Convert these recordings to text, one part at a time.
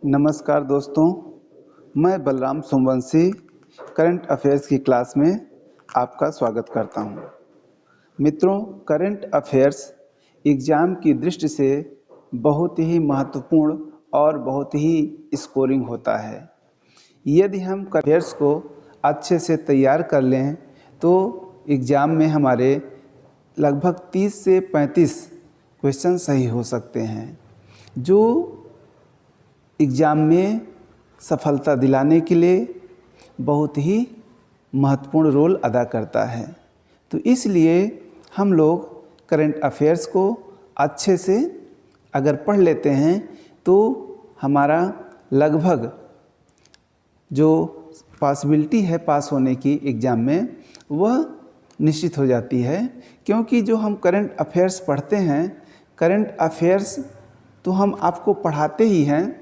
नमस्कार दोस्तों, मैं बलराम सोमवंशी करंट अफेयर्स की क्लास में आपका स्वागत करता हूं। मित्रों, करंट अफेयर्स एग्ज़ाम की दृष्टि से बहुत ही महत्वपूर्ण और बहुत ही स्कोरिंग होता है। यदि हम अफेयर्स को अच्छे से तैयार कर लें तो एग्ज़ाम में हमारे लगभग 30 से 35 क्वेश्चन सही हो सकते हैं, जो एग्ज़ाम में सफलता दिलाने के लिए बहुत ही महत्वपूर्ण रोल अदा करता है। तो इसलिए हम लोग करंट अफेयर्स को अच्छे से अगर पढ़ लेते हैं तो हमारा लगभग जो पॉसिबिलिटी है पास होने की एग्ज़ाम में वह निश्चित हो जाती है। क्योंकि जो हम करंट अफेयर्स पढ़ते हैं, करंट अफेयर्स तो हम आपको पढ़ाते ही हैं,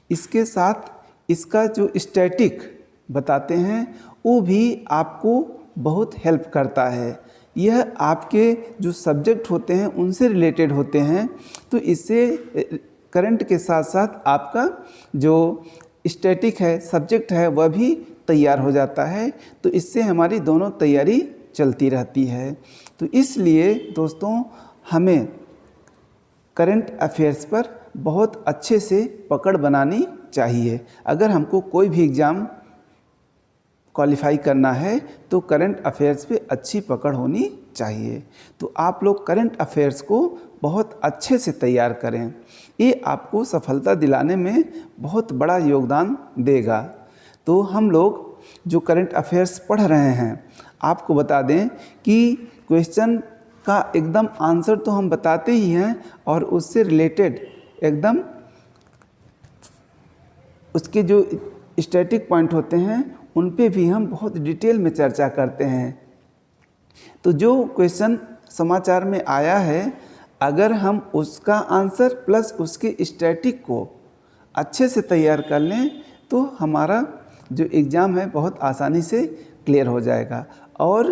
इसके साथ इसका जो स्टैटिक बताते हैं वो भी आपको बहुत हेल्प करता है। यह आपके जो सब्जेक्ट होते हैं उनसे रिलेटेड होते हैं, तो इससे करंट के साथ साथ आपका जो स्टैटिक है, सब्जेक्ट है, वह भी तैयार हो जाता है। तो इससे हमारी दोनों तैयारी चलती रहती है। तो इसलिए दोस्तों, हमें करंट अफेयर्स पर बहुत अच्छे से पकड़ बनानी चाहिए। अगर हमको कोई भी एग्ज़ाम क्वालिफाई करना है तो करंट अफेयर्स पे अच्छी पकड़ होनी चाहिए। तो आप लोग करंट अफेयर्स को बहुत अच्छे से तैयार करें, ये आपको सफलता दिलाने में बहुत बड़ा योगदान देगा। तो हम लोग जो करंट अफेयर्स पढ़ रहे हैं, आपको बता दें कि क्वेश्चन का एकदम आंसर तो हम बताते ही हैं और उससे रिलेटेड एकदम उसके जो स्टैटिक पॉइंट होते हैं उन पे भी हम बहुत डिटेल में चर्चा करते हैं। तो जो क्वेश्चन समाचार में आया है, अगर हम उसका आंसर प्लस उसके स्टैटिक को अच्छे से तैयार कर लें तो हमारा जो एग्ज़ाम है बहुत आसानी से क्लियर हो जाएगा। और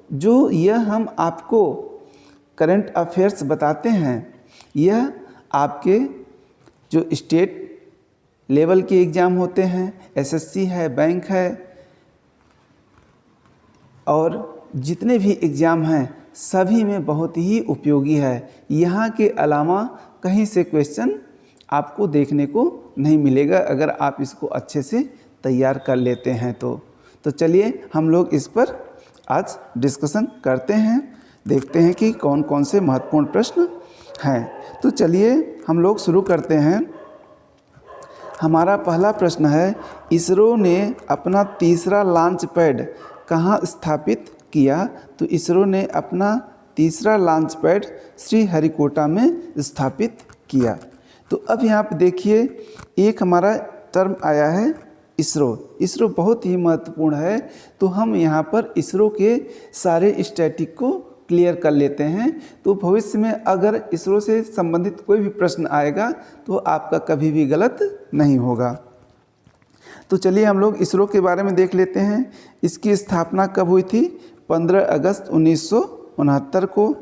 जो यह हम आपको करंट अफेयर्स बताते हैं, यह आपके जो स्टेट लेवल के एग्ज़ाम होते हैं, एसएससी है, बैंक है, और जितने भी एग्ज़ाम हैं सभी में बहुत ही उपयोगी है। यहाँ के अलावा कहीं से क्वेश्चन आपको देखने को नहीं मिलेगा अगर आप इसको अच्छे से तैयार कर लेते हैं तो चलिए हम लोग इस पर आज डिस्कशन करते हैं, देखते हैं कि कौन कौन से महत्वपूर्ण प्रश्न हैं। तो चलिए हम लोग शुरू करते हैं। हमारा पहला प्रश्न है, इसरो ने अपना तीसरा लॉन्च पैड कहाँ स्थापित किया? तो इसरो ने अपना तीसरा लॉन्च पैड श्रीहरिकोटा में स्थापित किया। तो अब यहाँ पे देखिए, एक हमारा टर्म आया है इसरो। इसरो बहुत ही महत्वपूर्ण है, तो हम यहाँ पर इसरो के सारे स्टैटिक को क्लियर कर लेते हैं। तो भविष्य में अगर इसरो से संबंधित कोई भी प्रश्न आएगा तो आपका कभी भी गलत नहीं होगा। तो चलिए हम लोग इसरो के बारे में देख लेते हैं। इसकी स्थापना कब हुई थी? 15 अगस्त 1969 को।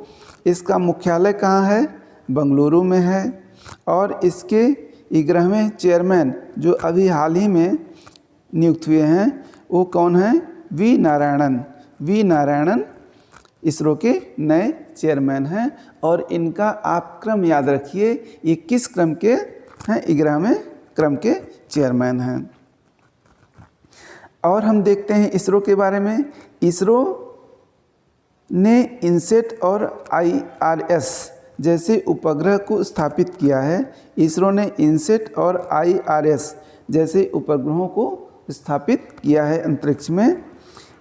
इसका मुख्यालय कहाँ है? बंगलुरु में है। और इसके 11वें चेयरमैन जो अभी हाल ही में नियुक्त हुए हैं वो कौन हैं? वी नारायणन। वी नारायणन इसरो के नए चेयरमैन हैं। और इनका आप क्रम याद रखिए, ये किस क्रम के हैं? 11वें क्रम के चेयरमैन हैं। और हम देखते हैं इसरो के बारे में। इसरो ने इनसेट और IRS जैसे उपग्रह को स्थापित किया है। इसरो ने इनसेट और IRS जैसे उपग्रहों को स्थापित किया है अंतरिक्ष में।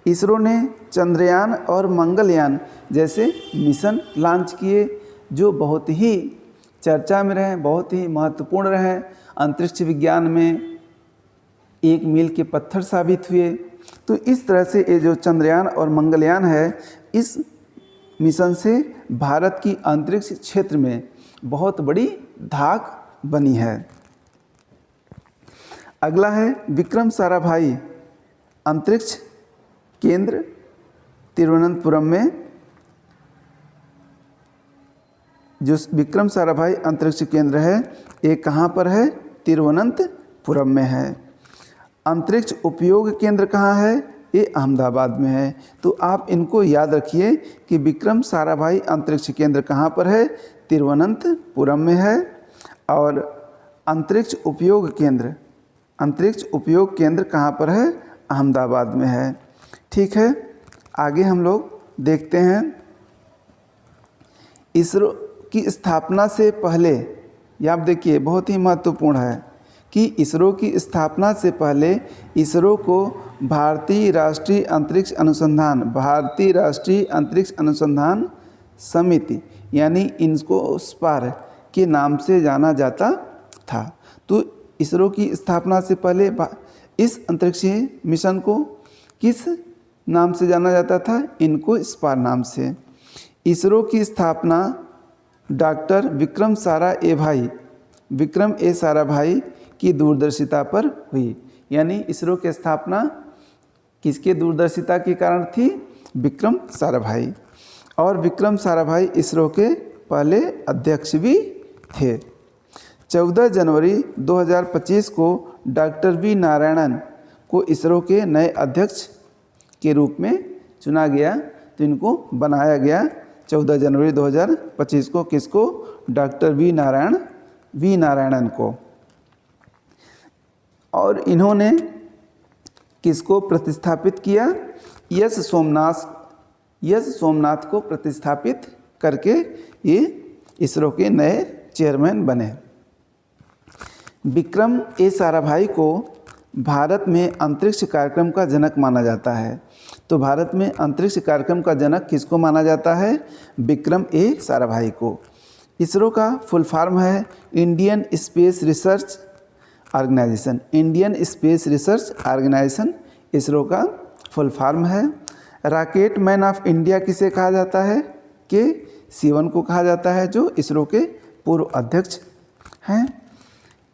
इसरो ने चंद्रयान और मंगलयान जैसे मिशन लॉन्च किए, जो बहुत ही चर्चा में रहे, बहुत ही महत्वपूर्ण रहे। अंतरिक्ष विज्ञान में एक मील के पत्थर साबित हुए। तो इस तरह से ये जो चंद्रयान और मंगलयान है, इस मिशन से भारत की अंतरिक्ष क्षेत्र में बहुत बड़ी धाक बनी है। अगला है विक्रम साराभाई अंतरिक्ष केंद्र तिरुवनंतपुरम में। जो विक्रम साराभाई अंतरिक्ष केंद्र है, ये कहाँ पर है? तिरुवनंतपुरम में है। अंतरिक्ष उपयोग केंद्र कहाँ है? ये अहमदाबाद में है। तो आप इनको याद रखिए कि विक्रम साराभाई अंतरिक्ष केंद्र कहाँ पर है? तिरुवनंतपुरम में है। और अंतरिक्ष उपयोग केंद्र कहाँ पर है? अहमदाबाद में है। ठीक है, आगे हम लोग देखते हैं। इसरो की स्थापना से पहले, ये आप देखिए बहुत ही महत्वपूर्ण है कि इसरो की स्थापना से पहले इसरो को भारतीय राष्ट्रीय अंतरिक्ष अनुसंधान समिति यानी इनस्कोस्पार के नाम से जाना जाता था। तो इसरो की स्थापना से पहले इस अंतरिक्षीय मिशन को किस नाम से जाना जाता था? इनस्कोस्पार नाम से। इसरो की स्थापना डॉक्टर विक्रम ए साराभाई की दूरदर्शिता पर हुई। यानी इसरो की स्थापना किसके दूरदर्शिता के कारण थी? विक्रम साराभाई। और विक्रम साराभाई इसरो के पहले अध्यक्ष भी थे। 14 जनवरी 2025 को डॉक्टर वी नारायणन को इसरो के नए अध्यक्ष के रूप में चुना गया। तो इनको बनाया गया 14 जनवरी 2025 को। किसको? डॉक्टर वी नारायणन को। और इन्होंने किसको प्रतिस्थापित किया? यश सोमनाथ को प्रतिस्थापित करके ये इसरो के नए चेयरमैन बने। विक्रम ए साराभाई को भारत में अंतरिक्ष कार्यक्रम का जनक माना जाता है। तो भारत में अंतरिक्ष कार्यक्रम का जनक किसको माना जाता है? विक्रम ए साराभाई को। इसरो का फुल फॉर्म है Indian Space Research Organisation. ISRO का फुल फॉर्म है। रॉकेट मैन ऑफ इंडिया किसे कहा जाता है? के सिवन को कहा जाता है, जो इसरो के पूर्व अध्यक्ष हैं।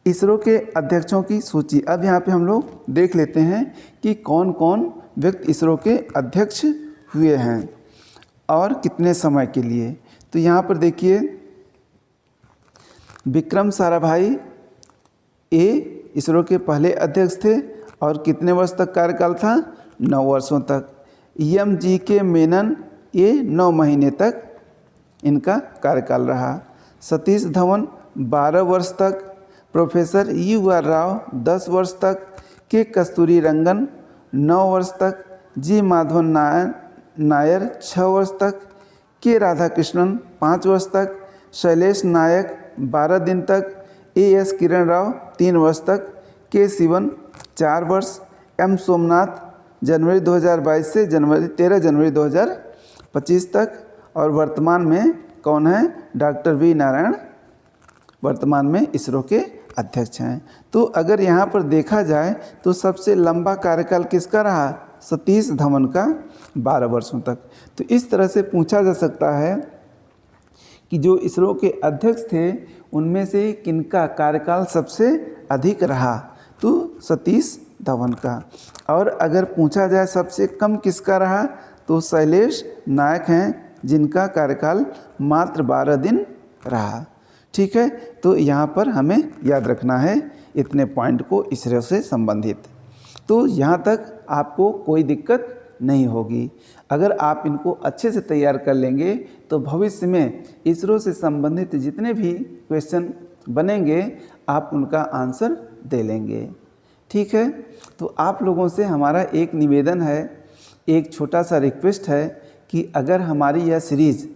इसरो के अध्यक्षों की सूची अब यहाँ पे हम लोग देख लेते हैं कि कौन कौन व्यक्ति इसरो के अध्यक्ष हुए हैं और कितने समय के लिए। तो यहाँ पर देखिए, विक्रम साराभाई इसरो के पहले अध्यक्ष थे और कितने वर्ष तक कार्यकाल था? 9 वर्षों तक। जी.के. मेनन 9 महीने तक इनका कार्यकाल रहा। सतीश धवन 12 वर्ष तक। Professor U.R. राव 10 वर्ष तक। के कस्तूरी रंगन 9 वर्ष तक। जी माधवन नायर 6 वर्ष तक। के राधाकृष्णन 5 वर्ष तक। शैलेश नायक 12 दिन तक। A.S. किरण राव 3 वर्ष तक। के सिवन 4 वर्ष। M. सोमनाथ जनवरी 2022 से 13 जनवरी 2025 तक। और वर्तमान में कौन है? डॉक्टर वी नारायण वर्तमान में इसरो के अध्यक्ष हैं। तो अगर यहाँ पर देखा जाए तो सबसे लंबा कार्यकाल किसका रहा? सतीश धवन का 12 वर्षों तक। तो इस तरह से पूछा जा सकता है कि जो इसरो के अध्यक्ष थे उनमें से किनका कार्यकाल सबसे अधिक रहा? तो सतीश धवन का। और अगर पूछा जाए सबसे कम किसका रहा, तो शैलेश नायक हैं, जिनका कार्यकाल मात्र 12 दिन रहा। ठीक है, तो यहाँ पर हमें याद रखना है इतने पॉइंट को इसरो से संबंधित। तो यहाँ तक आपको कोई दिक्कत नहीं होगी। अगर आप इनको अच्छे से तैयार कर लेंगे तो भविष्य में इसरो से संबंधित जितने भी क्वेश्चन बनेंगे आप उनका आंसर दे लेंगे। ठीक है, तो आप लोगों से हमारा एक निवेदन है, एक छोटा सा रिक्वेस्ट है कि अगर हमारी यह सीरीज़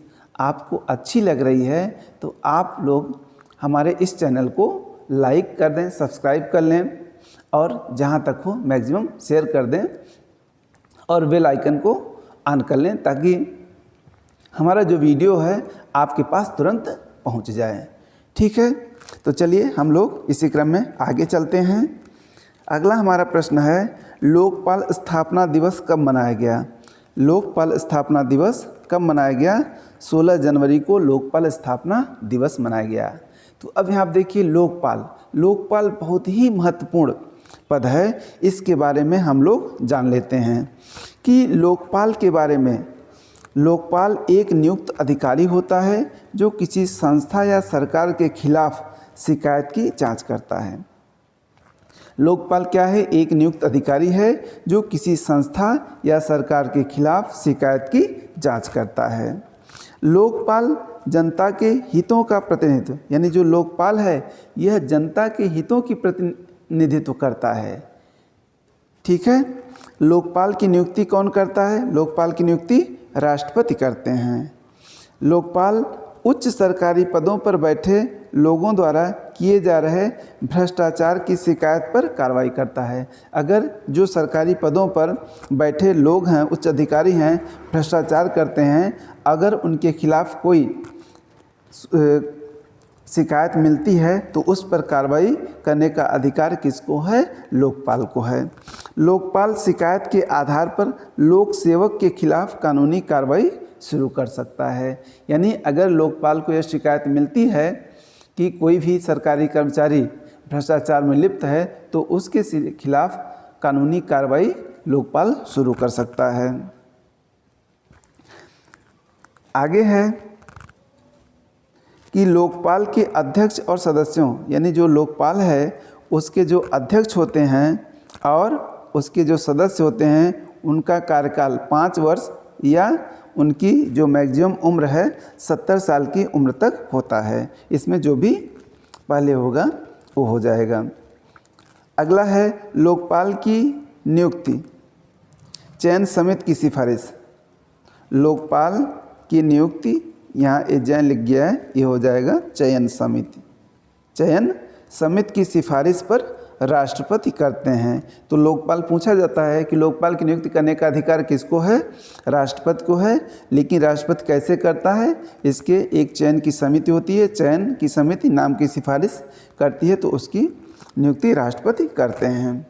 आपको अच्छी लग रही है तो आप लोग हमारे इस चैनल को लाइक कर दें, सब्सक्राइब कर लें और जहाँ तक हो मैक्सिमम शेयर कर दें और बेल आइकन को ऑन कर लें ताकि हमारा जो वीडियो है आपके पास तुरंत पहुंच जाए। ठीक है, तो चलिए हम लोग इसी क्रम में आगे चलते हैं। अगला हमारा प्रश्न है, लोकपाल स्थापना दिवस कब मनाया गया? लोकपाल स्थापना दिवस कब मनाया गया? 16 जनवरी को लोकपाल स्थापना दिवस मनाया गया। तो अब यहाँ आप देखिए, लोकपाल बहुत ही महत्वपूर्ण पद है। इसके बारे में हम लोग जान लेते हैं कि लोकपाल के बारे में। लोकपाल एक नियुक्त अधिकारी होता है जो किसी संस्था या सरकार के खिलाफ शिकायत की जांच करता है। लोकपाल क्या है? एक नियुक्त अधिकारी है जो किसी संस्था या सरकार के खिलाफ शिकायत की जांच करता है। लोकपाल जनता के हितों का प्रतिनिधित्व, यानी जो लोकपाल है यह जनता के हितों की प्रतिनिधित्व करता है। ठीक है। लोकपाल की नियुक्ति कौन करता है? लोकपाल की नियुक्ति राष्ट्रपति करते हैं। लोकपाल उच्च सरकारी पदों पर बैठे लोगों द्वारा किए जा रहे भ्रष्टाचार की शिकायत पर कार्रवाई करता है। अगर जो सरकारी पदों पर बैठे लोग हैं, उच्च अधिकारी हैं, भ्रष्टाचार करते हैं, अगर उनके खिलाफ कोई शिकायत मिलती है तो उस पर कार्रवाई करने का अधिकार किसको है? लोकपाल को है। लोकपाल शिकायत के आधार पर लोक सेवक के खिलाफ कानूनी कार्रवाई शुरू कर सकता है। यानी अगर लोकपाल को यह शिकायत मिलती है कि कोई भी सरकारी कर्मचारी भ्रष्टाचार में लिप्त है तो उसके खिलाफ कानूनी कार्रवाई लोकपाल शुरू कर सकता है। आगे है कि लोकपाल के अध्यक्ष और सदस्यों, यानी जो लोकपाल है उसके जो अध्यक्ष होते हैं और उसके जो सदस्य होते हैं उनका कार्यकाल 5 वर्ष या उनकी जो मैक्सिमम उम्र है 70 साल की उम्र तक होता है। इसमें जो भी पहले होगा वो हो जाएगा। अगला है लोकपाल की नियुक्ति, चयन समिति की सिफारिश। लोकपाल की नियुक्ति, यहाँ ए जैन लिख गया है, ये हो जाएगा चयन समिति। चयन समिति की सिफारिश पर राष्ट्रपति करते हैं। तो लोकपाल पूछा जाता है कि लोकपाल की नियुक्ति करने का अधिकार किसको है? राष्ट्रपति को है। लेकिन राष्ट्रपति कैसे करता है? इसके एक चयन की समिति होती है, चयन की समिति नाम की सिफारिश करती है तो उसकी नियुक्ति राष्ट्रपति करते हैं।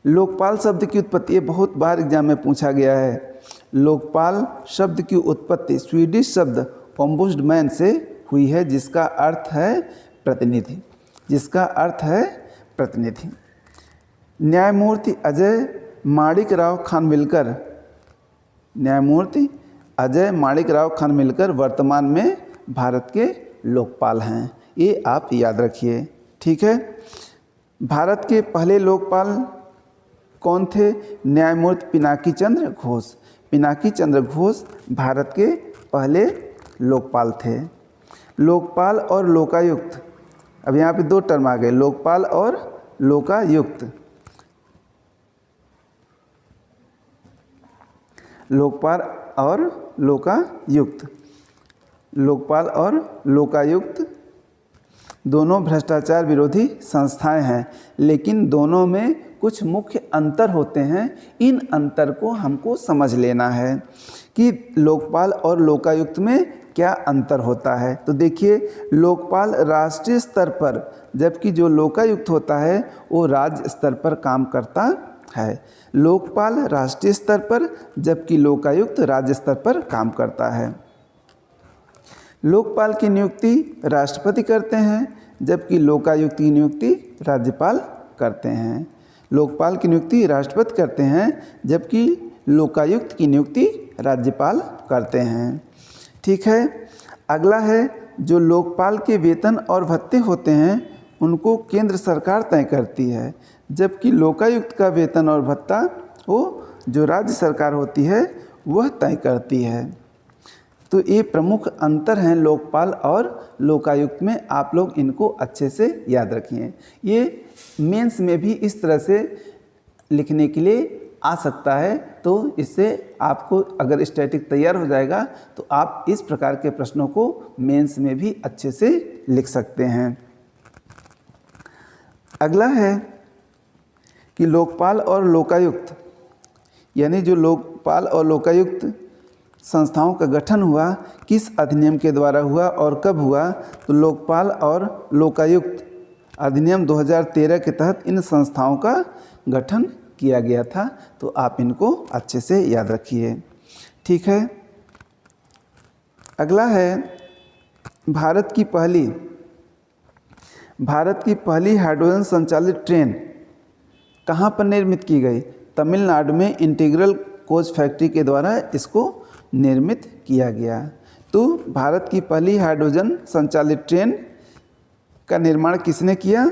लोकपाल शब्द की उत्पत्ति, ये बहुत बार एग्जाम में पूछा गया है। लोकपाल शब्द की उत्पत्ति स्वीडिश शब्द ओम्बुड्समैन से हुई है जिसका अर्थ है प्रतिनिधि, जिसका अर्थ है प्रतिनिधि। न्यायमूर्ति अजय माणिकराव खानविलकर, न्यायमूर्ति अजय माणिकराव खानविलकर वर्तमान में भारत के लोकपाल हैं। ये आप याद रखिए। ठीक है। भारत के पहले लोकपाल कौन थे? न्यायमूर्ति पिनाकी चंद्र घोष। पिनाकी चंद्र घोष भारत के पहले लोकपाल थे। लोकपाल और लोकायुक्त, अब यहाँ पे 2 टर्म आ गए, लोकपाल और लोकायुक्त। लोकपाल और लोकायुक्त, लोकपाल और लोकायुक्त दोनों भ्रष्टाचार विरोधी संस्थाएं हैं, लेकिन दोनों में कुछ मुख्य अंतर होते हैं। इन अंतर को हमको समझ लेना है कि लोकपाल और लोकायुक्त में क्या अंतर होता है। तो देखिए, लोकपाल राष्ट्रीय स्तर पर, जबकि जो लोकायुक्त होता है वो राज्य स्तर पर काम करता है। लोकपाल राष्ट्रीय स्तर पर जबकि लोकायुक्त राज्य स्तर पर काम करता है। लोकपाल की नियुक्ति राष्ट्रपति करते हैं जबकि लोकायुक्त की नियुक्ति राज्यपाल करते हैं। लोकपाल की नियुक्ति राष्ट्रपति करते हैं जबकि लोकायुक्त की नियुक्ति राज्यपाल करते हैं। ठीक है। अगला है जो लोकपाल के वेतन और भत्ते होते हैं उनको केंद्र सरकार तय करती है, जबकि लोकायुक्त का वेतन और भत्ता वो जो राज्य सरकार होती है वह तय करती है। तो ये प्रमुख अंतर हैं लोकपाल और लोकायुक्त में, आप लोग इनको अच्छे से याद रखिए। ये मेंस में भी इस तरह से लिखने के लिए आ सकता है, तो इससे आपको अगर स्टैटिक तैयार हो जाएगा तो आप इस प्रकार के प्रश्नों को मेंस में भी अच्छे से लिख सकते हैं। अगला है कि लोकपाल और लोकायुक्त, यानी जो लोकपाल और लोकायुक्त संस्थाओं का गठन हुआ किस अधिनियम के द्वारा हुआ और कब हुआ? तो लोकपाल और लोकायुक्त अधिनियम 2013 के तहत इन संस्थाओं का गठन किया गया था। तो आप इनको अच्छे से याद रखिए। ठीक है। अगला है भारत की पहली हाइड्रोजन संचालित ट्रेन कहाँ पर निर्मित की गई? तमिलनाडु में इंटीग्रल कोच फैक्ट्री के द्वारा इसको निर्मित किया गया। तो भारत की पहली हाइड्रोजन संचालित ट्रेन का निर्माण किसने किया?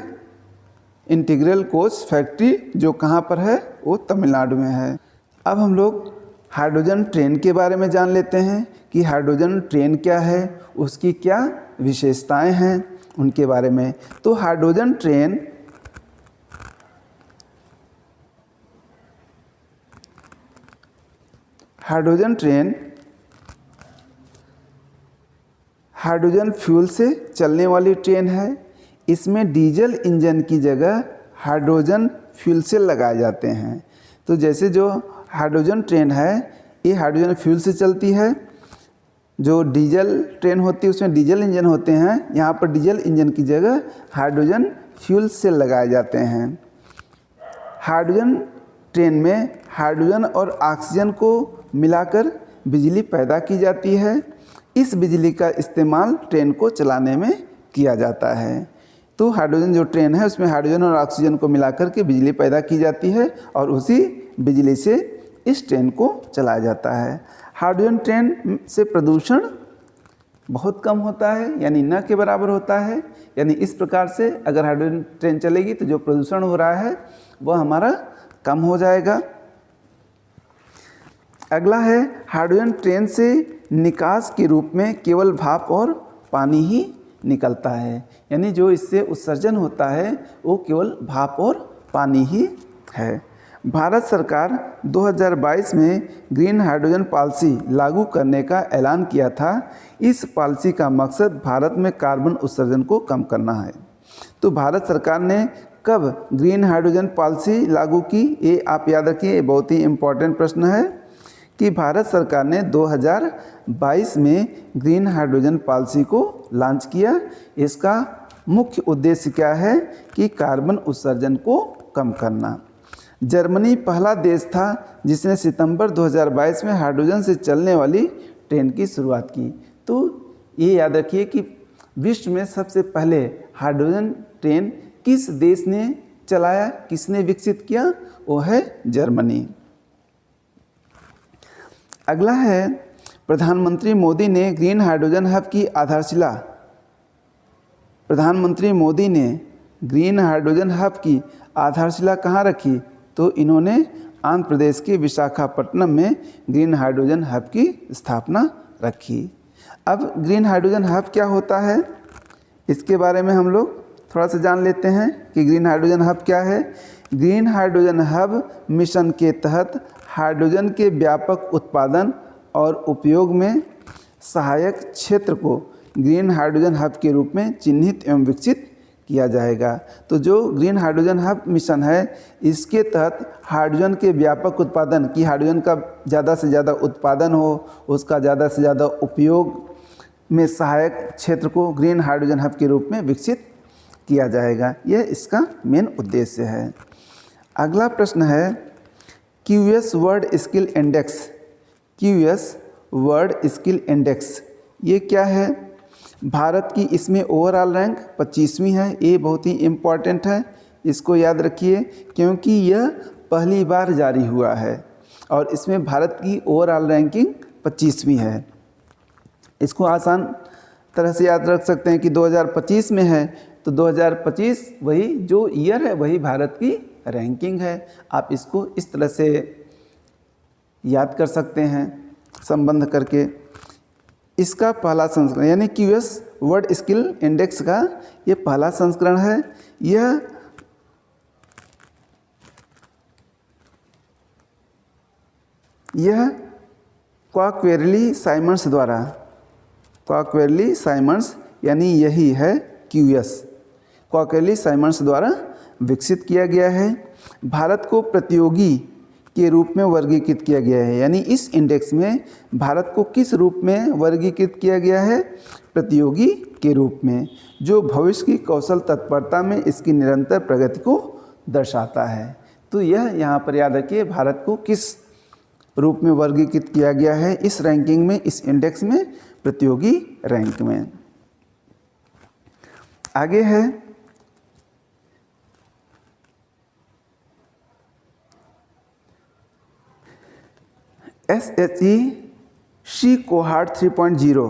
इंटीग्रल कोच फैक्ट्री जो कहाँ पर है, वो तमिलनाडु में है। अब हम लोग हाइड्रोजन ट्रेन के बारे में जान लेते हैं कि हाइड्रोजन ट्रेन क्या है, उसकी क्या विशेषताएं हैं उनके बारे में। तो हाइड्रोजन ट्रेन हाइड्रोजन फ्यूल से चलने वाली ट्रेन है। इसमें डीजल इंजन की जगह हाइड्रोजन फ्यूल सेल लगाए जाते हैं। तो जैसे जो हाइड्रोजन ट्रेन है ये हाइड्रोजन फ्यूल से चलती है। जो डीजल ट्रेन होती है उसमें डीजल इंजन होते हैं, यहाँ पर डीजल इंजन की जगह हाइड्रोजन फ्यूल सेल लगाए जाते हैं। हाइड्रोजन ट्रेन में हाइड्रोजन और ऑक्सीजन को मिलाकर बिजली पैदा की जाती है। इस बिजली का इस्तेमाल ट्रेन को चलाने में किया जाता है। तो हाइड्रोजन जो ट्रेन है उसमें हाइड्रोजन और ऑक्सीजन को मिलाकर के बिजली पैदा की जाती है और उसी बिजली से इस ट्रेन को चलाया जाता है। हाइड्रोजन ट्रेन से प्रदूषण बहुत कम होता है, यानी न के बराबर होता है। यानी इस प्रकार से अगर हाइड्रोजन ट्रेन चलेगी तो जो प्रदूषण हो रहा है वह हमारा कम हो जाएगा। अगला है हाइड्रोजन ट्रेन से निकास के रूप में केवल भाप और पानी ही निकलता है, यानी जो इससे उत्सर्जन होता है वो केवल भाप और पानी ही है। भारत सरकार 2022 में ग्रीन हाइड्रोजन पॉलिसी लागू करने का ऐलान किया था। इस पॉलिसी का मकसद भारत में कार्बन उत्सर्जन को कम करना है। तो भारत सरकार ने कब ग्रीन हाइड्रोजन पॉलिसी लागू की, ये आप याद रखिए, ये बहुत ही इम्पोर्टेंट प्रश्न है कि भारत सरकार ने 2022 में ग्रीन हाइड्रोजन पॉलिसी को लॉन्च किया। इसका मुख्य उद्देश्य क्या है कि कार्बन उत्सर्जन को कम करना। जर्मनी पहला देश था जिसने सितंबर 2022 में हाइड्रोजन से चलने वाली ट्रेन की शुरुआत की। तो ये याद रखिए कि विश्व में सबसे पहले हाइड्रोजन ट्रेन किस देश ने चलाया, किसने विकसित किया, वो है जर्मनी। अगला है प्रधानमंत्री मोदी ने ग्रीन हाइड्रोजन हब की आधारशिला प्रधानमंत्री मोदी ने ग्रीन हाइड्रोजन हब की आधारशिला कहाँ रखी? तो इन्होंने आंध्र प्रदेश के विशाखापट्टनम में ग्रीन हाइड्रोजन हब की स्थापना रखी। अब ग्रीन हाइड्रोजन हब क्या होता है, इसके बारे में हम लोग थोड़ा सा जान लेते हैं कि ग्रीन हाइड्रोजन हब क्या है। ग्रीन हाइड्रोजन हब मिशन के तहत हाइड्रोजन के व्यापक उत्पादन और उपयोग में सहायक क्षेत्र को ग्रीन हाइड्रोजन हब के रूप में चिन्हित एवं विकसित किया जाएगा। तो जो ग्रीन हाइड्रोजन हब मिशन है इसके तहत हाइड्रोजन के व्यापक उत्पादन की हाइड्रोजन का ज़्यादा से ज़्यादा उत्पादन हो, उसका ज़्यादा से ज़्यादा उपयोग में सहायक क्षेत्र को ग्रीन हाइड्रोजन हब के रूप में विकसित किया जाएगा। यह इसका मेन उद्देश्य है। अगला प्रश्न है QS world skill index. QS world skill index ये क्या है? भारत की इसमें ओवरऑल रैंक 25वीं है। ये बहुत ही इम्पॉर्टेंट है, इसको याद रखिए क्योंकि यह पहली बार जारी हुआ है और इसमें भारत की ओवरऑल रैंकिंग 25वीं है। इसको आसान तरह से याद रख सकते हैं कि 2025 में है तो 2025 वही जो ईयर है वही भारत की रैंकिंग है। आप इसको इस तरह से याद कर सकते हैं संबंध करके। इसका पहला संस्करण यानी QS वर्ल्ड स्किल इंडेक्स का ये पहला संस्करण है। यह क्वाक्वेरली साइमंड्स यानी यही है QS, क्वाक्वेरली साइमंड्स द्वारा विकसित किया गया है। भारत को प्रतियोगी के रूप में वर्गीकृत किया गया है, यानी इस इंडेक्स में भारत को किस रूप में वर्गीकृत किया गया है? प्रतियोगी के रूप में, जो भविष्य की कौशल तत्परता में इसकी निरंतर प्रगति को दर्शाता है। तो यह यहाँ पर याद रखिए भारत को किस रूप में वर्गीकृत किया गया है इस रैंकिंग में, इस इंडेक्स में, प्रतियोगी रैंक में। आगे है SHE she cohort 3.0।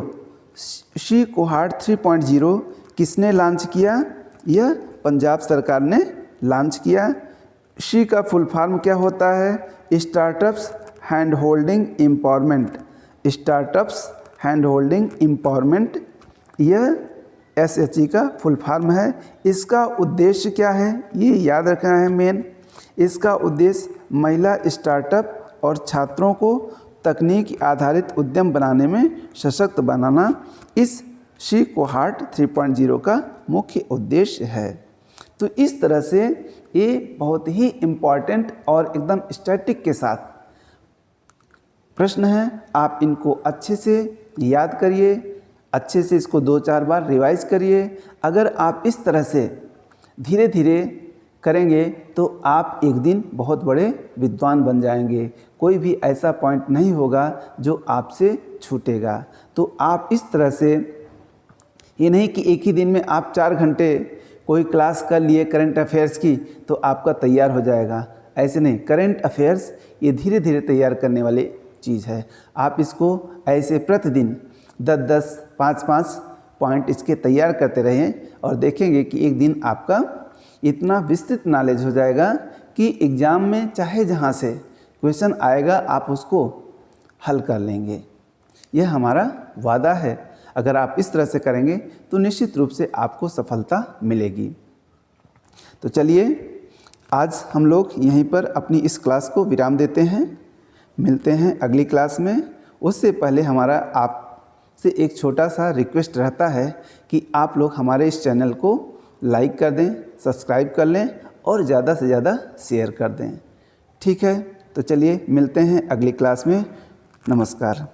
She cohort 3.0 किसने लॉन्च किया? यह पंजाब सरकार ने लॉन्च किया। शी का फुल फॉर्म क्या होता है? Startups hand holding empowerment. Startups hand holding empowerment, यह SHE का फुल फॉर्म है। इसका उद्देश्य क्या है ये याद रखना है मेन। इसका उद्देश्य महिला स्टार्टअप और छात्रों को तकनीक आधारित उद्यम बनाने में सशक्त बनाना इस शी कोहार्ट 3.0 का मुख्य उद्देश्य है। तो इस तरह से ये बहुत ही इम्पॉर्टेंट और एकदम स्टैटिक के साथ प्रश्न हैं। आप इनको अच्छे से याद करिए, अच्छे से इसको 2-4 बार रिवाइज करिए। अगर आप इस तरह से धीरे धीरे करेंगे तो आप एक दिन बहुत बड़े विद्वान बन जाएंगे। कोई भी ऐसा पॉइंट नहीं होगा जो आपसे छूटेगा। तो आप इस तरह से, ये नहीं कि एक ही दिन में आप 4 घंटे कोई क्लास कर लिए करंट अफेयर्स की तो आपका तैयार हो जाएगा, ऐसे नहीं। करंट अफेयर्स ये धीरे धीरे तैयार करने वाली चीज़ है। आप इसको ऐसे प्रतिदिन 10-10, 5-5 पॉइंट इसके तैयार करते रहें और देखेंगे कि एक दिन आपका इतना विस्तृत नॉलेज हो जाएगा कि एग्ज़ाम में चाहे जहाँ से क्वेश्चन आएगा आप उसको हल कर लेंगे। यह हमारा वादा है। अगर आप इस तरह से करेंगे तो निश्चित रूप से आपको सफलता मिलेगी। तो चलिए आज हम लोग यहीं पर अपनी इस क्लास को विराम देते हैं। मिलते हैं अगली क्लास में। उससे पहले हमारा आपसे एक छोटा सा रिक्वेस्ट रहता है कि आप लोग हमारे इस चैनल को लाइक कर दें, सब्सक्राइब कर लें और ज़्यादा से ज़्यादा शेयर कर दें। ठीक है, तो चलिए मिलते हैं अगली क्लास में। नमस्कार।